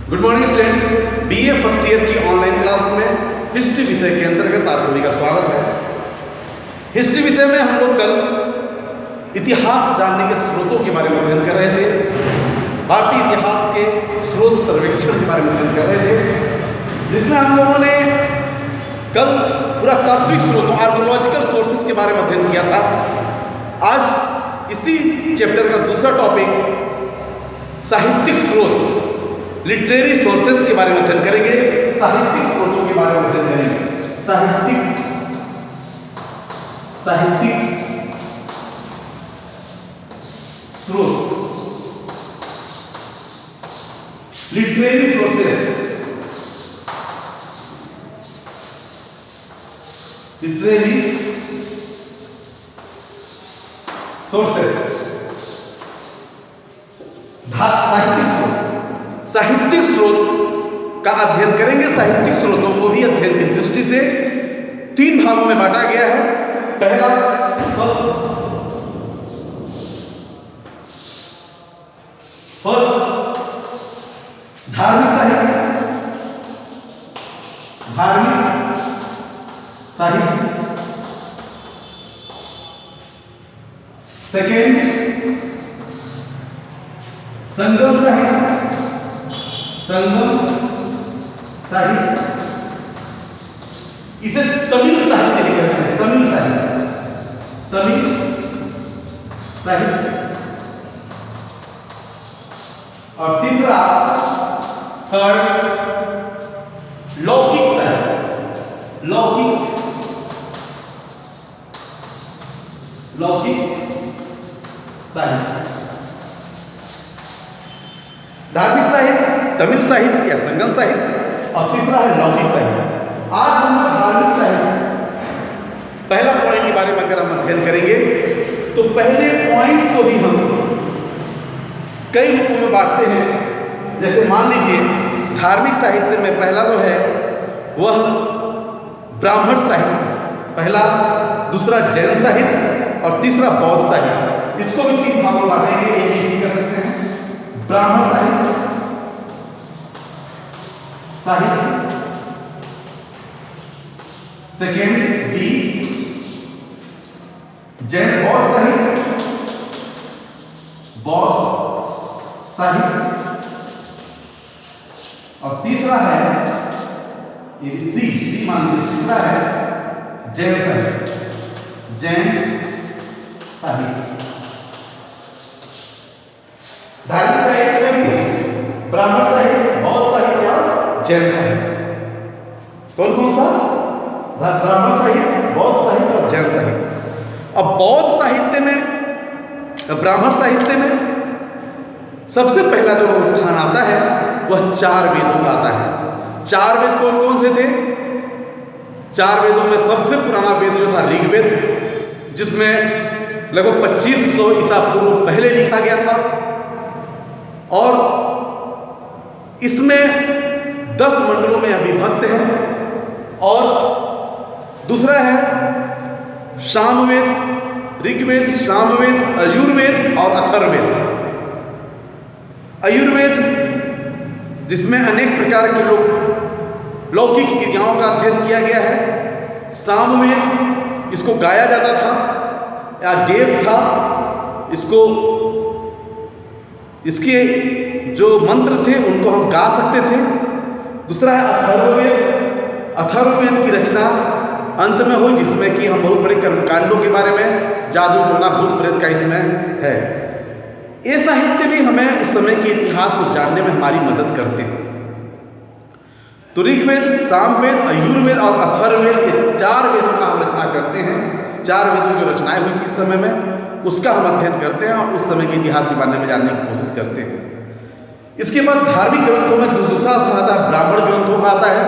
Good morning students, BA first year की online class में history विषय के अंतर्गत आप सभी का स्वागत है। हिस्ट्री विषय में हम लोग कल इतिहास जानने के स्रोतों के बारे में अध्ययन कर रहे थे। भारतीय इतिहास के स्रोत सर्वेक्षण के बारे में अध्ययन कर रहे थे, जिसमें हम लोगों ने कल पुरातात्विक स्रोतों आर्कोलॉजिकल सोर्सेज के बारे में अध्ययन किया था। आज इसी चैप्टर का दूसरा टॉपिक साहित्यिक स्रोत लिटरेरी सोर्सेस के बारे में अध्ययन करेंगे। साहित्यिक स्रोतों के बारे में अध्ययन करेंगे। साहित्यिक स्रोत लिटरेरी सोर्सेस, लिटरेरी सोर्सेस, साहित्यिक स्रोत का अध्ययन करेंगे। साहित्यिक स्रोतों को भी अध्ययन की दृष्टि से तीन भागों में बांटा गया है। पहला फर्स्ट धार्मिक साहित्य, सेकेंड संगम साहित्य, इसे तमिल साहित्य भी कहते हैं। तमिल साहित्य और तीसरा थर्ड लौकिक साहित्य, धार्मिक साहित्य, तमिल साहित्य या संगम साहित्य और तीसरा है लौकिक साहित्य। आज हम धार्मिक साहित्य पहला पॉइंट के बारे में अगर हम अध्ययन करेंगे तो पहले पॉइंट्स को भी हम कई रूपों में बांटते हैं। जैसे मान लीजिए धार्मिक साहित्य में पहला जो है वह ब्राह्मण साहित्य, पहला, दूसरा जैन साहित्य और तीसरा बौद्ध साहित्य। इसको भी तीन भागों में बांटेंगे। एक ही कर सकते हैं, ब्राह्मण साहित्य, सेकेंड बी जैन बौद्ध साहित्य और तीसरा है ये सी मान लीजिए, तीसरा है जैन साहित्य। धार्मिक साहित्य में भी ब्राह्मण साहित्य, बौद्ध साहित्य और जैन साहित्य। कौन सा? ब्राह्मण साहित्य, बौद्ध साहित्य और जैन साहित्य। अब बौद्ध साहित्य में, ब्राह्मण साहित्य में सबसे पहला जो स्थान आता है वह चार वेदों का आता है। चार वेद कौन कौन से थे? चार वेदों में सबसे पुराना वेद जो था ऋग्वेद, जिसमें लगभग 2500 ईसा पूर्व पहले लिखा गया था और इसमें 10 मंडलों में विभक्त है। और दूसरा है सामवेद, ऋग्वेद, सामवेद, यजुर्वेद और अथर्ववेद। यजुर्वेद जिसमें अनेक प्रकार के लौकिक क्रियाओं का अध्ययन किया गया है। सामवेद इसको गाया जाता था या देव था, इसके जो मंत्र थे उनको हम गा सकते थे। दूसरा है अथर्ववेद। अथर्ववेद की रचना अंत में हुई, जिसमें कि हम बहुत बड़े कर्मकांडों के बारे में, जादू टोना भूत प्रेत का इसमें है। ये साहित्य भी हमें उस समय के इतिहास को जानने में हमारी मदद करते हैं। तो ऋग्वेद, सामवेद, यजुर्वेद और अथर्ववेद, ये चार वेदों का हम रचना करते हैं। चार वेदों की रचनाएं हुई थी इस समय में, उसका हम अध्ययन करते हैं और उस समय के इतिहास के बारे में जानने की कोशिश करते हैं। इसके बाद धार्मिक ग्रंथों में दूसरा स्थान आता है, ब्राह्मण ग्रंथों का आता है।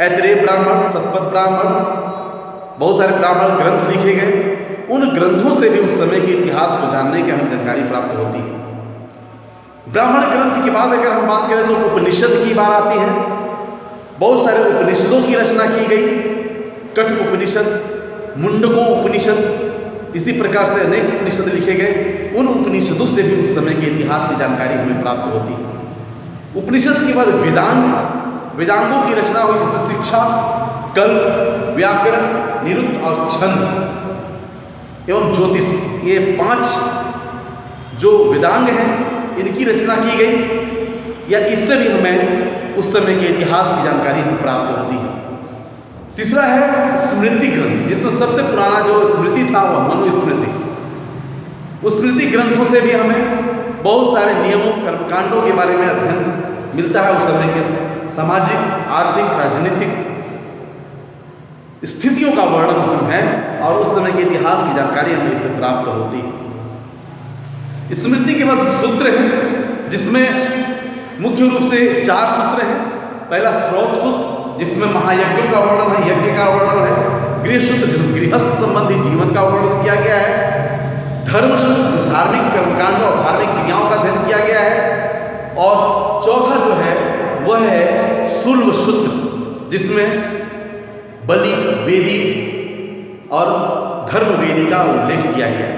ऐतरेय ब्राह्मण, शतपथ ब्राह्मण, बहुत सारे ब्राह्मण ग्रंथ लिखे गए। उन ग्रंथों से भी उस समय के इतिहास को जानने की हमें जानकारी प्राप्त होती है। ब्राह्मण ग्रंथ के बाद अगर हम बात करें तो उपनिषद की बात आती है। बहुत सारे उपनिषदों की रचना की गई। कठ उपनिषद, मुंडको उपनिषद, इसी प्रकार से अनेक उपनिषद लिखे गए। उन उपनिषदों से भी उस समय के इतिहास की जानकारी हमें प्राप्त होती है। उपनिषद के बाद वेदांग, वेदांगों की रचना हुई जिसमें शिक्षा, कल्प, व्याकरण, निरुक्त और छंद एवं ज्योतिष, ये 5 जो वेदांग हैं इनकी रचना की गई, या इससे भी हमें उस समय के इतिहास की जानकारी हमें प्राप्त होती है। तीसरा है स्मृति ग्रंथ, जिसमें सबसे पुराना जो स्मृति था वह मनुस्मृति। उस स्मृति ग्रंथों से भी हमें बहुत सारे नियमों, कर्मकांडों के बारे में अध्ययन मिलता है। उस समय के सामाजिक, आर्थिक, राजनीतिक स्थितियों का वर्णन उसमें है और उस समय के इतिहास की जानकारी हमें इससे प्राप्त होती है। स्मृति के बाद सूत्र हैं, जिसमें मुख्य रूप से 4 सूत्र हैं। पहला स्रोत सूत्र, जिसमें महायज्ञों का वर्णन है, यज्ञ का वर्णन है। गृह सूत्र, जिसमें गृहस्थ संबंधी जीवन का वर्णन किया गया है। धर्म सूत्र, धार्मिक कर्मकांड और धार्मिक क्रियाओं का अध्ययन किया गया है। और चौथा जो है वह है शुल्ब सूत्र, जिसमें बलि, वेदी और धर्म वेदी का उल्लेख किया गया है।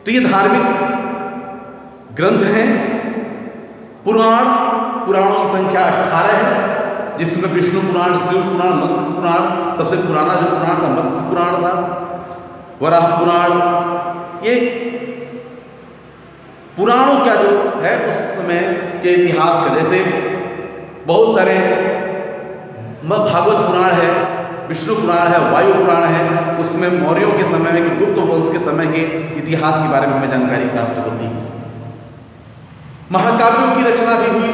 तो ये धार्मिक ग्रंथ हैं। पुराणों की संख्या 18 है, जिसमें विष्णु पुराण, शिव पुराण, मत्स्य पुराण, सबसे पुराना जो पुराण था मत्स्य पुराण था, वराह पुराण। ये पुराणों का जो है उस समय के इतिहास का, जैसे बहुत सारे भागवत पुराण है, विष्णु पुराण है, वायु पुराण है, उसमें मौर्यों के समय में, गुप्त वंश के समय के इतिहास के बारे में हमें जानकारी प्राप्त होती है। महाकाव्यों की रचना भी हुई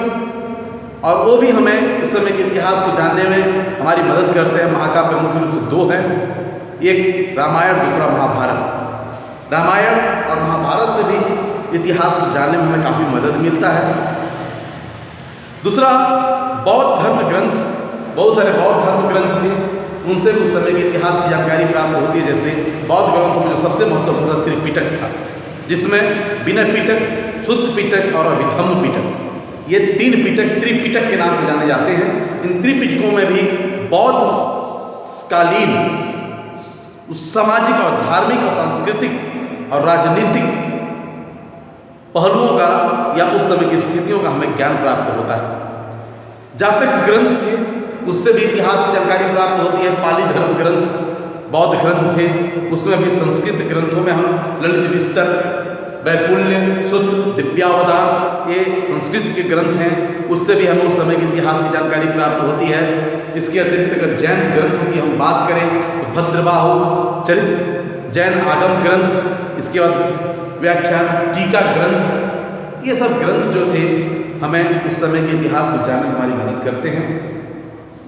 और वो भी हमें उस समय के इतिहास को जानने में हमारी मदद करते हैं। महाकाव्य मुख्य रूप से 2 हैं, एक रामायण, दूसरा महाभारत। रामायण और महाभारत से भी इतिहास को जानने में हमें काफ़ी मदद मिलता है। दूसरा बौद्ध धर्म ग्रंथ, बहुत सारे बौद्ध धर्म ग्रंथ थे, उनसे भी उस समय के इतिहास की जानकारी प्राप्त होती है। जैसे बौद्ध ग्रंथों में जो सबसे महत्वपूर्ण था त्रिपिटक था, जिसमें विनय पिटक, शुद्ध पिटक और अभिधम्म पिटक, ये 3 पिटक त्रिपिटक के नाम से जाने जाते हैं। इन त्रिपिटकों में भी बौद्ध कालीन सामाजिक और धार्मिक और सांस्कृतिक और राजनीतिक पहलुओं का या उस समय की स्थितियों का हमें ज्ञान प्राप्त होता है। जातक ग्रंथ थे, उससे भी इतिहास की जानकारी प्राप्त होती है। पाली धर्म ग्रंथ बौद्ध ग्रंथ थे, उसमें भी संस्कृत ग्रंथों में हम ललित विस्तर, वैपुल्य सूत्र, दिव्यावदान, ये संस्कृत के ग्रंथ हैं, उससे भी हमें उस समय के इतिहास की जानकारी प्राप्त होती है। इसके अतिरिक्त अगर जैन ग्रंथों की हम बात करें तो भद्रबाहु चरित्र जैन आगम ग्रंथ, इसके बाद व्याख्यान टीका ग्रंथ, ये सब ग्रंथ जो थे हमें उस समय के इतिहास को जानने में हमारी मदद करते हैं।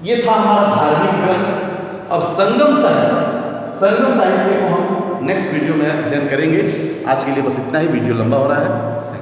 ये था हमारा धार्मिक ग्रंथ। अब संगम साहित्य को हम नेक्स्ट वीडियो में अध्ययन करेंगे। आज के लिए बस इतना ही, वीडियो लंबा हो रहा है।